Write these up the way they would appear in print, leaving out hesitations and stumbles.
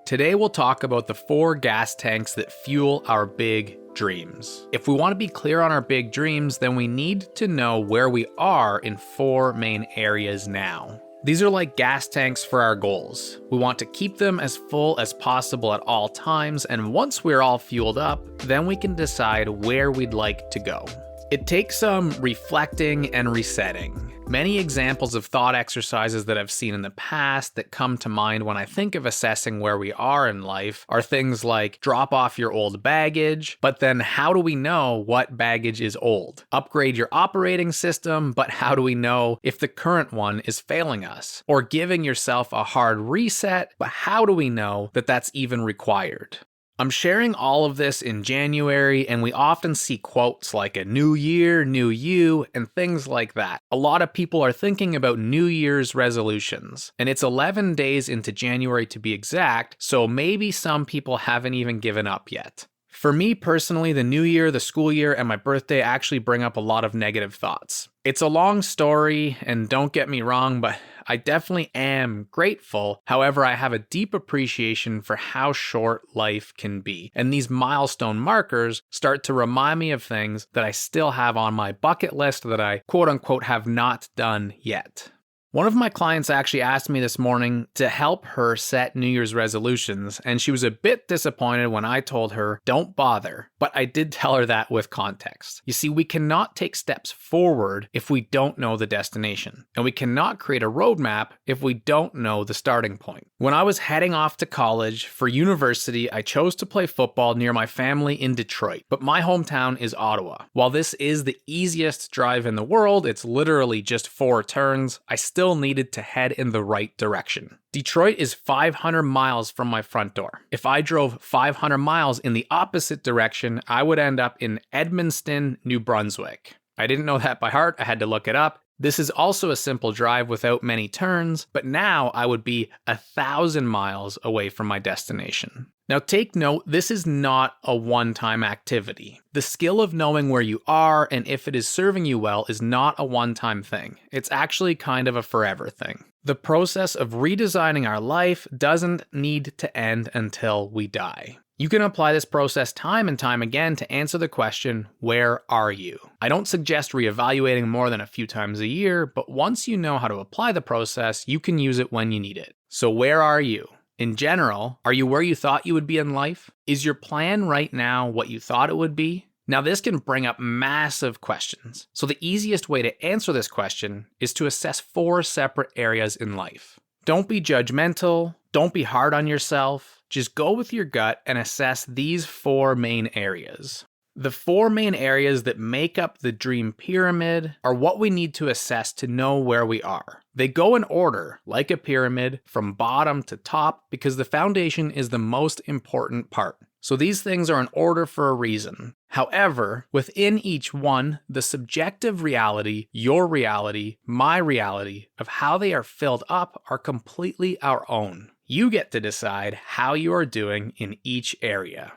Today we'll talk about the 4 gas tanks that fuel our big dreams. If we want to be clear on our big dreams, then we need to know where we are in 4 main areas now. These are like gas tanks for our goals. We want to keep them as full as possible at all times, and once we're all fueled up, then we can decide where we'd like to go. It takes some reflecting and resetting. Many examples of thought exercises that I've seen in the past that come to mind when I think of assessing where we are in life are things like drop off your old baggage, but then how do we know what baggage is old? Upgrade your operating system, but how do we know if the current one is failing us? Or giving yourself a hard reset, but how do we know that that's even required? I'm sharing all of this in January, and we often see quotes like a new year, new you, and things like that. A lot of people are thinking about New Year's resolutions, and it's 11 days into January to be exact, so maybe some people haven't even given up yet. For me personally, the new year, the school year, and my birthday actually bring up a lot of negative thoughts. It's a long story, and don't get me wrong, but I definitely am grateful. However, I have a deep appreciation for how short life can be. And these milestone markers start to remind me of things that I still have on my bucket list that I quote unquote have not done yet. One of my clients actually asked me this morning to help her set New Year's resolutions, and she was a bit disappointed when I told her, don't bother. But I did tell her that with context. You see, we cannot take steps forward if we don't know the destination, and we cannot create a roadmap if we don't know the starting point. When I was heading off to college for university, I chose to play football near my family in Detroit, but my hometown is Ottawa. While this is the easiest drive in the world, it's literally just 4 turns, I still needed to head in the right direction. Detroit is 500 miles from my front door. If I drove 500 miles in the opposite direction, I would end up in Edmundston, New Brunswick. I didn't know that by heart, I had to look it up. This is also a simple drive without many turns, but now I would be 1,000 miles away from my destination. Now take note, this is not a one-time activity. The skill of knowing where you are and if it is serving you well is not a one-time thing. It's actually kind of a forever thing. The process of redesigning our life doesn't need to end until we die. You can apply this process time and time again to answer the question, where are you? I don't suggest reevaluating more than a few times a year, but once you know how to apply the process, you can use it when you need it. So where are you? In general, are you where you thought you would be in life? Is your plan right now what you thought it would be? Now this can bring up massive questions. So the easiest way to answer this question is to assess 4 separate areas in life. Don't be judgmental. Don't be hard on yourself. Just go with your gut and assess these 4 main areas. The 4 main areas that make up the dream pyramid are what we need to assess to know where we are. They go in order, like a pyramid, from bottom to top, because the foundation is the most important part. So these things are in order for a reason. However, within each one, the subjective reality, your reality, my reality, of how they are filled up are completely our own. You get to decide how you are doing in each area.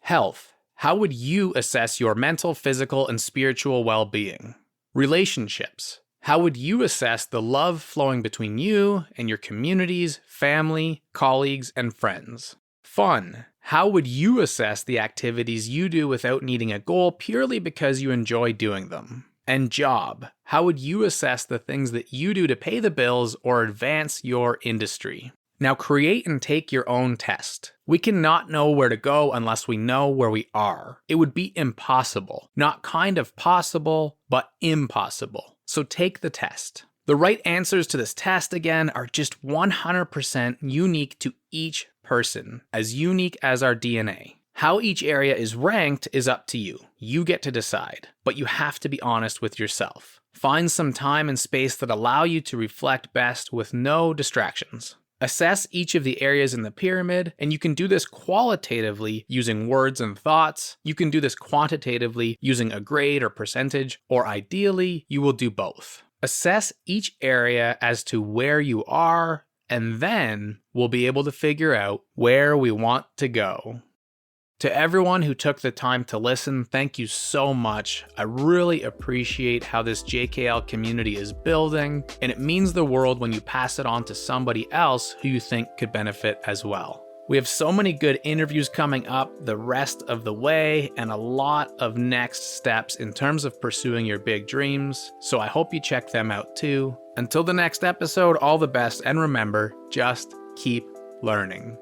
Health. How would you assess your mental, physical, and spiritual well-being? Relationships. How would you assess the love flowing between you and your communities, family, colleagues, and friends? Fun. How would you assess the activities you do without needing a goal purely because you enjoy doing them? And job. How would you assess the things that you do to pay the bills or advance your industry? Now create and take your own test. We cannot know where to go unless we know where we are. It would be impossible. Not kind of possible, but impossible. So take the test. The right answers to this test, again, are just 100% unique to each person, as unique as our DNA. How each area is ranked is up to you. You get to decide, but you have to be honest with yourself. Find some time and space that allow you to reflect best with no distractions. Assess each of the areas in the pyramid, and you can do this qualitatively using words and thoughts. You can do this quantitatively using a grade or percentage, or ideally, you will do both. Assess each area as to where you are, and then we'll be able to figure out where we want to go. To everyone who took the time to listen, thank you so much. I really appreciate how this JKL community is building, and it means the world when you pass it on to somebody else who you think could benefit as well. We have so many good interviews coming up the rest of the way and a lot of next steps in terms of pursuing your big dreams, so I hope you check them out too. Until the next episode, all the best, and remember, just keep learning.